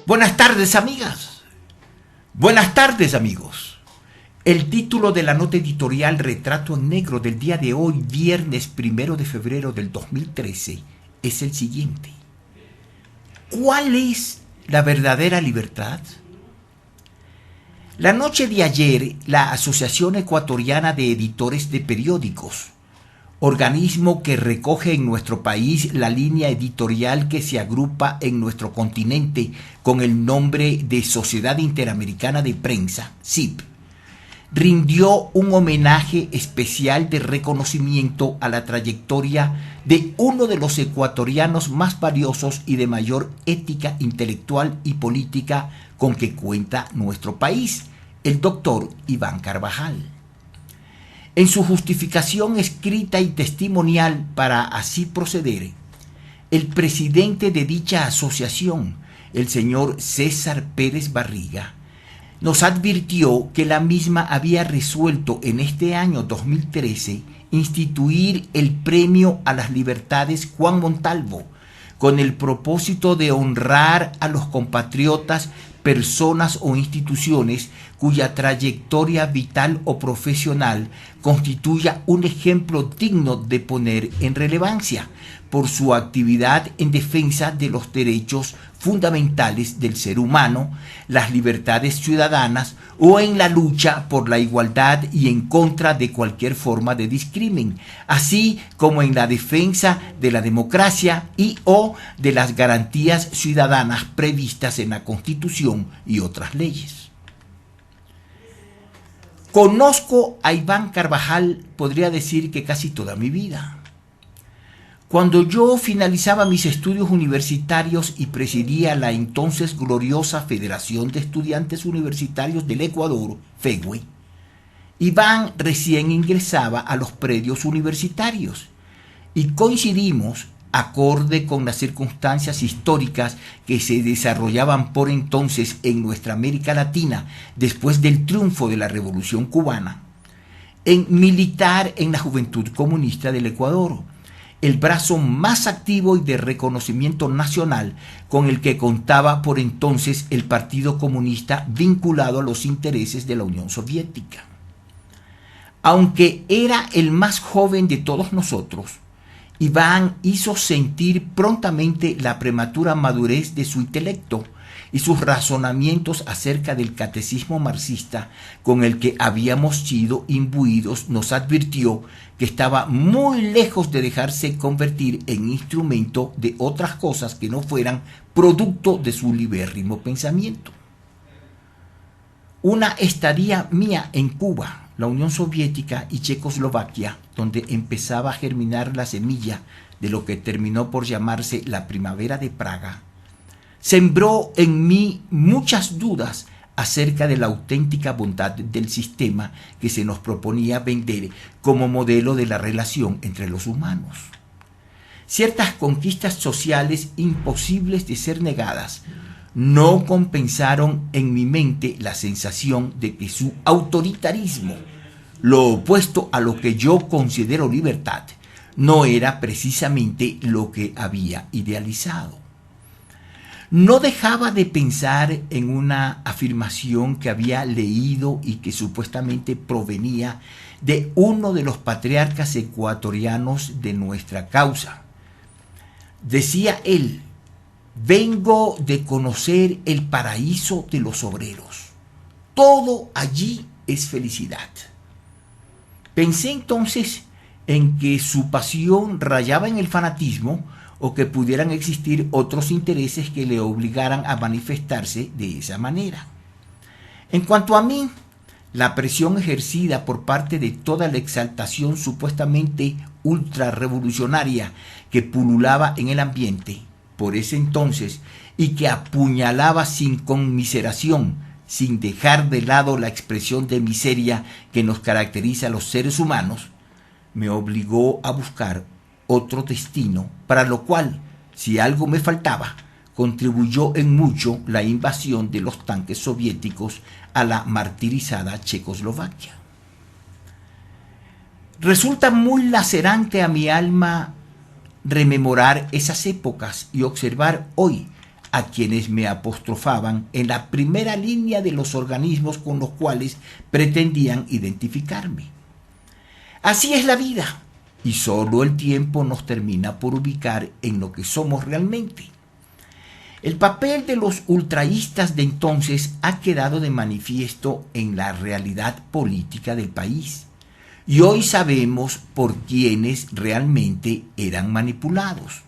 Buenas tardes, amigas. Buenas tardes, amigos. El título de la nota editorial Retrato en Negro del día de hoy, viernes 1 de febrero del 2013, es el siguiente. ¿Cuál es la verdadera libertad? La noche de ayer, la Asociación Ecuatoriana de Editores de Periódicos, organismo que recoge en nuestro país la línea editorial que se agrupa en nuestro continente con el nombre de Sociedad Interamericana de Prensa, SIP, rindió un homenaje especial de reconocimiento a la trayectoria de uno de los ecuatorianos más valiosos y de mayor ética intelectual y política con que cuenta nuestro país, el doctor Iván Carvajal. En su justificación escrita y testimonial para así proceder, el presidente de dicha asociación, el señor César Pérez Barriga, nos advirtió que la misma había resuelto en este año 2013 instituir el Premio a las Libertades Juan Montalvo, con el propósito de honrar a los compatriotas, personas o instituciones cuya trayectoria vital o profesional constituya un ejemplo digno de poner en relevancia por su actividad en defensa de los derechos fundamentales del ser humano, las libertades ciudadanas o en la lucha por la igualdad y en contra de cualquier forma de discrimen, así como en la defensa de la democracia y o de las garantías ciudadanas previstas en la Constitución y otras leyes. Conozco a Iván Carvajal, podría decir que casi toda mi vida. Cuando yo finalizaba mis estudios universitarios y presidía la entonces gloriosa Federación de Estudiantes Universitarios del Ecuador, FEGUE, Iván recién ingresaba a los predios universitarios y coincidimos, acorde con las circunstancias históricas que se desarrollaban por entonces en nuestra América Latina después del triunfo de la Revolución Cubana, en militar en la Juventud Comunista del Ecuador, el brazo más activo y de reconocimiento nacional con el que contaba por entonces el Partido Comunista vinculado a los intereses de la Unión Soviética. Aunque era el más joven de todos nosotros, Iván hizo sentir prontamente la prematura madurez de su intelecto y sus razonamientos acerca del catecismo marxista con el que habíamos sido imbuidos nos advirtió que estaba muy lejos de dejarse convertir en instrumento de otras cosas que no fueran producto de su libérrimo pensamiento. Una estadía mía en Cuba, la Unión Soviética y Checoslovaquia, donde empezaba a germinar la semilla de lo que terminó por llamarse la Primavera de Praga, sembró en mí muchas dudas acerca de la auténtica bondad del sistema que se nos proponía vender como modelo de la relación entre los humanos. Ciertas conquistas sociales imposibles de ser negadas no compensaron en mi mente la sensación de que su autoritarismo, lo opuesto a lo que yo considero libertad, no era precisamente lo que había idealizado. No dejaba de pensar en una afirmación que había leído y que supuestamente provenía de uno de los patriarcas ecuatorianos de nuestra causa. Decía él: vengo de conocer el paraíso de los obreros. Todo allí es felicidad. Pensé entonces en que su pasión rayaba en el fanatismo o que pudieran existir otros intereses que le obligaran a manifestarse de esa manera. En cuanto a mí, la presión ejercida por parte de toda la exaltación supuestamente ultrarrevolucionaria que pululaba en el ambiente por ese entonces y que apuñalaba sin conmiseración, sin dejar de lado la expresión de miseria que nos caracteriza a los seres humanos, me obligó a buscar otro destino, para lo cual, si algo me faltaba, contribuyó en mucho la invasión de los tanques soviéticos a la martirizada Checoslovaquia. Resulta muy lacerante a mi alma rememorar esas épocas y observar hoy, a quienes me apostrofaban en la primera línea de los organismos con los cuales pretendían identificarme. Así es la vida, y solo el tiempo nos termina por ubicar en lo que somos realmente. El papel de los ultraístas de entonces ha quedado de manifiesto en la realidad política del país, y hoy sabemos por quiénes realmente eran manipulados.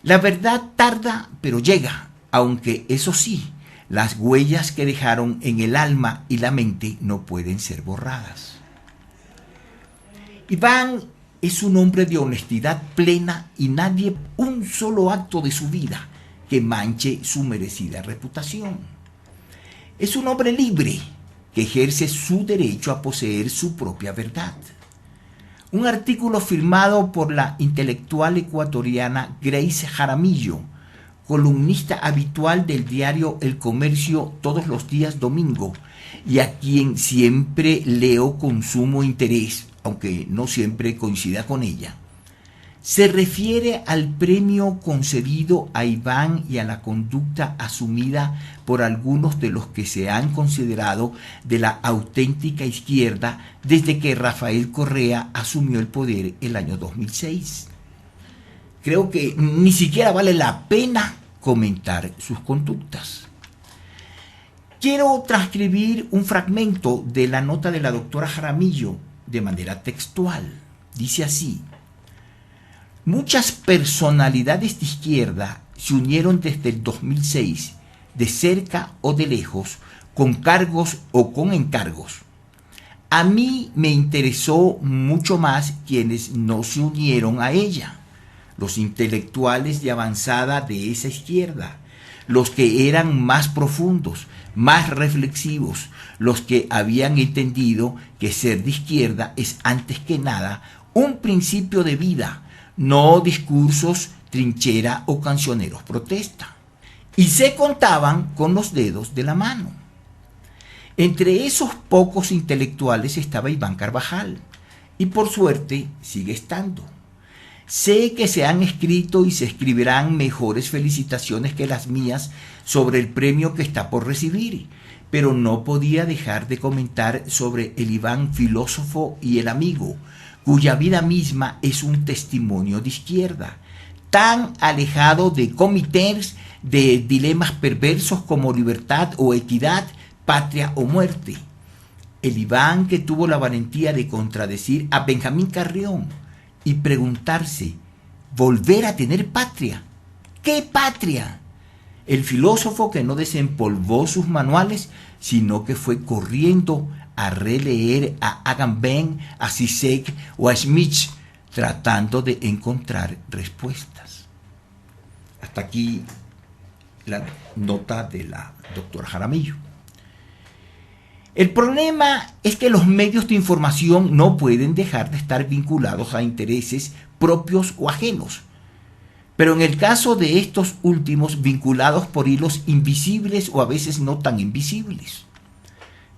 La verdad tarda, pero llega, aunque eso sí, las huellas que dejaron en el alma y la mente no pueden ser borradas. Iván es un hombre de honestidad plena y nadie un solo acto de su vida que manche su merecida reputación. Es un hombre libre que ejerce su derecho a poseer su propia verdad. Un artículo firmado por la intelectual ecuatoriana Grace Jaramillo, columnista habitual del diario El Comercio todos los días domingo, y a quien siempre leo con sumo interés, aunque no siempre coincida con ella, se refiere al premio concedido a Iván y a la conducta asumida por algunos de los que se han considerado de la auténtica izquierda desde que Rafael Correa asumió el poder el año 2006. Creo que ni siquiera vale la pena comentar sus conductas. Quiero transcribir un fragmento de la nota de la doctora Jaramillo de manera textual. Dice así: muchas personalidades de izquierda se unieron desde el 2006, de cerca o de lejos, con cargos o con encargos. A mí me interesó mucho más quienes no se unieron a ella, los intelectuales de avanzada de esa izquierda, los que eran más profundos, más reflexivos, los que habían entendido que ser de izquierda es antes que nada un principio de vida, no discursos, trinchera o cancioneros protesta. Y se contaban con los dedos de la mano. Entre esos pocos intelectuales estaba Iván Carvajal, y por suerte sigue estando. Sé que se han escrito y se escribirán mejores felicitaciones que las mías sobre el premio que está por recibir, pero no podía dejar de comentar sobre el Iván filósofo y el amigo, cuya vida misma es un testimonio de izquierda, tan alejado de comités de dilemas perversos como libertad o equidad, patria o muerte. El Iván que tuvo la valentía de contradecir a Benjamín Carrión y preguntarse, ¿volver a tener patria? ¿Qué patria? El filósofo que no desempolvó sus manuales, sino que fue corriendo a releer a Agamben, a Zizek o a Schmitt, tratando de encontrar respuestas. Hasta aquí la nota de la doctora Jaramillo. El problema es que los medios de información no pueden dejar de estar vinculados a intereses propios o ajenos, pero en el caso de estos últimos, vinculados por hilos invisibles o a veces no tan invisibles.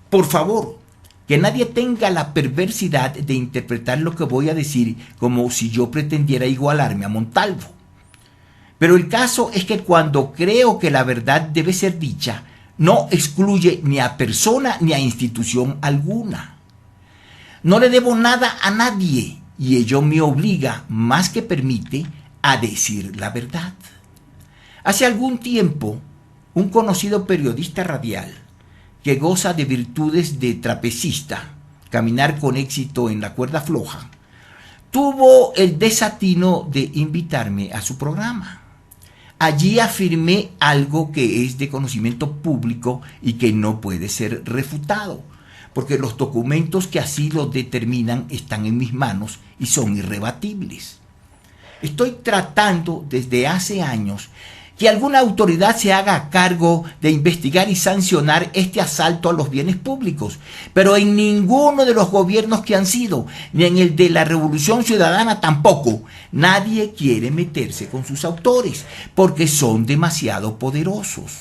Por favor, que nadie tenga la perversidad de interpretar lo que voy a decir como si yo pretendiera igualarme a Montalvo. Pero el caso es que cuando creo que la verdad debe ser dicha, no excluye ni a persona ni a institución alguna. No le debo nada a nadie y ello me obliga, más que permite, a decir la verdad. Hace algún tiempo, un conocido periodista radial, que goza de virtudes de trapecista, caminar con éxito en la cuerda floja, tuvo el desatino de invitarme a su programa. Allí afirmé algo que es de conocimiento público y que no puede ser refutado, porque los documentos que así lo determinan están en mis manos y son irrebatibles. Estoy tratando desde hace años que alguna autoridad se haga cargo de investigar y sancionar este asalto a los bienes públicos, pero en ninguno de los gobiernos que han sido, ni en el de la Revolución Ciudadana tampoco, nadie quiere meterse con sus autores, porque son demasiado poderosos.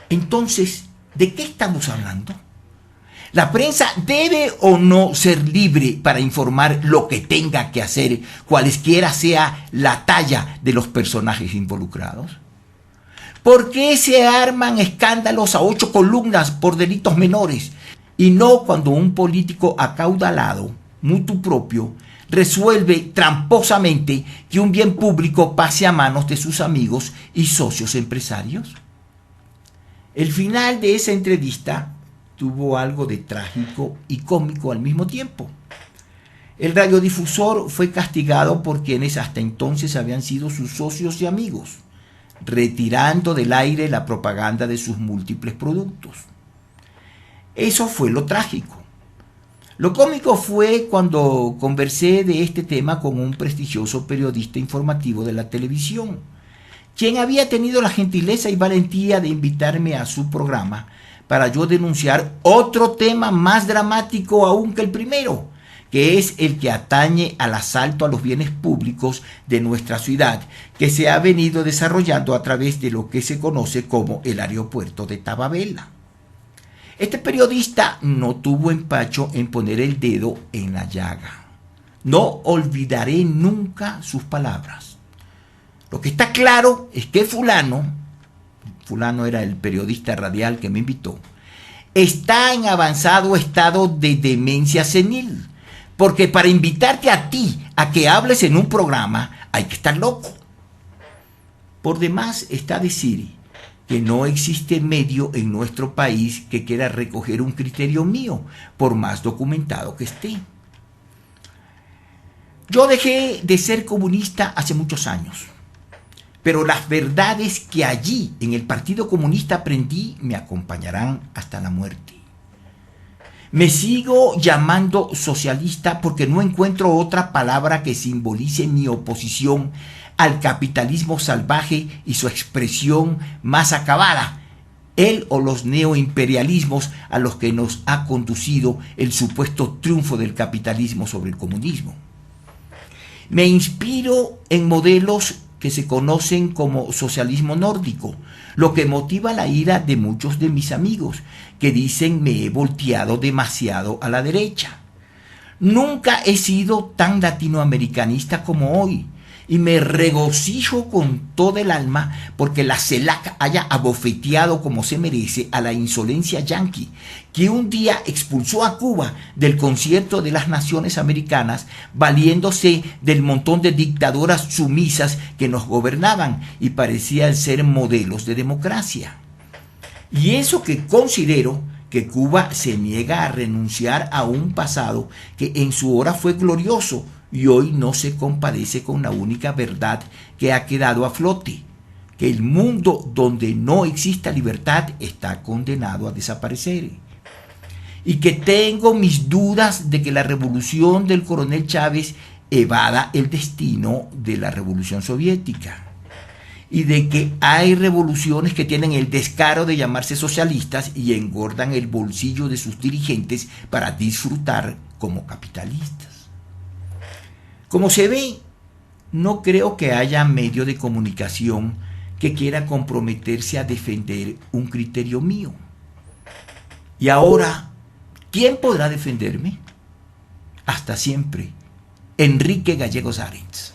Entonces, ¿de qué estamos hablando? La prensa debe o no ser libre para informar lo que tenga que hacer, cualesquiera sea la talla de los personajes involucrados. ¿Por qué se arman escándalos a 8 columnas por delitos menores? Y no cuando un político acaudalado, mutuo propio, resuelve tramposamente que un bien público pase a manos de sus amigos y socios empresarios. El final de esa entrevista tuvo algo de trágico y cómico al mismo tiempo. El radiodifusor fue castigado por quienes hasta entonces habían sido sus socios y amigos, retirando del aire la propaganda de sus múltiples productos. Eso fue lo trágico. Lo cómico fue cuando conversé de este tema con un prestigioso periodista informativo de la televisión, quien había tenido la gentileza y valentía de invitarme a su programa para yo denunciar otro tema más dramático aún que el primero, que es el que atañe al asalto a los bienes públicos de nuestra ciudad, que se ha venido desarrollando a través de lo que se conoce como el aeropuerto de Tababela. Este periodista no tuvo empacho en poner el dedo en la llaga. No olvidaré nunca sus palabras. Lo que está claro es que fulano era el periodista radial que me invitó, está en avanzado estado de demencia senil, porque para invitarte a ti a que hables en un programa hay que estar loco. Por demás está decir que no existe medio en nuestro país que quiera recoger un criterio mío, por más documentado que esté. Yo dejé de ser comunista hace muchos años, pero las verdades que allí en el Partido Comunista aprendí me acompañarán hasta la muerte. Me sigo llamando socialista porque no encuentro otra palabra que simbolice mi oposición al capitalismo salvaje y su expresión más acabada, él o los neoimperialismos a los que nos ha conducido el supuesto triunfo del capitalismo sobre el comunismo. Me inspiro en modelos que se conocen como socialismo nórdico, lo que motiva la ira de muchos de mis amigos, que dicen me he volteado demasiado a la derecha. Nunca he sido tan latinoamericanista como hoy, y me regocijo con todo el alma porque la CELAC haya abofeteado como se merece a la insolencia yanqui, que un día expulsó a Cuba del concierto de las naciones americanas, valiéndose del montón de dictadoras sumisas que nos gobernaban y parecían ser modelos de democracia. Y eso que considero que Cuba se niega a renunciar a un pasado que en su hora fue glorioso y hoy no se compadece con la única verdad que ha quedado a flote, que el mundo donde no exista libertad está condenado a desaparecer. Y que tengo mis dudas de que la revolución del coronel Chávez evada el destino de la revolución soviética. Y de que hay revoluciones que tienen el descaro de llamarse socialistas y engordan el bolsillo de sus dirigentes para disfrutar como capitalistas. Como se ve, no creo que haya medio de comunicación que quiera comprometerse a defender un criterio mío. Y ahora, ¿quién podrá defenderme? Hasta siempre, Enrique Gallegos Arens.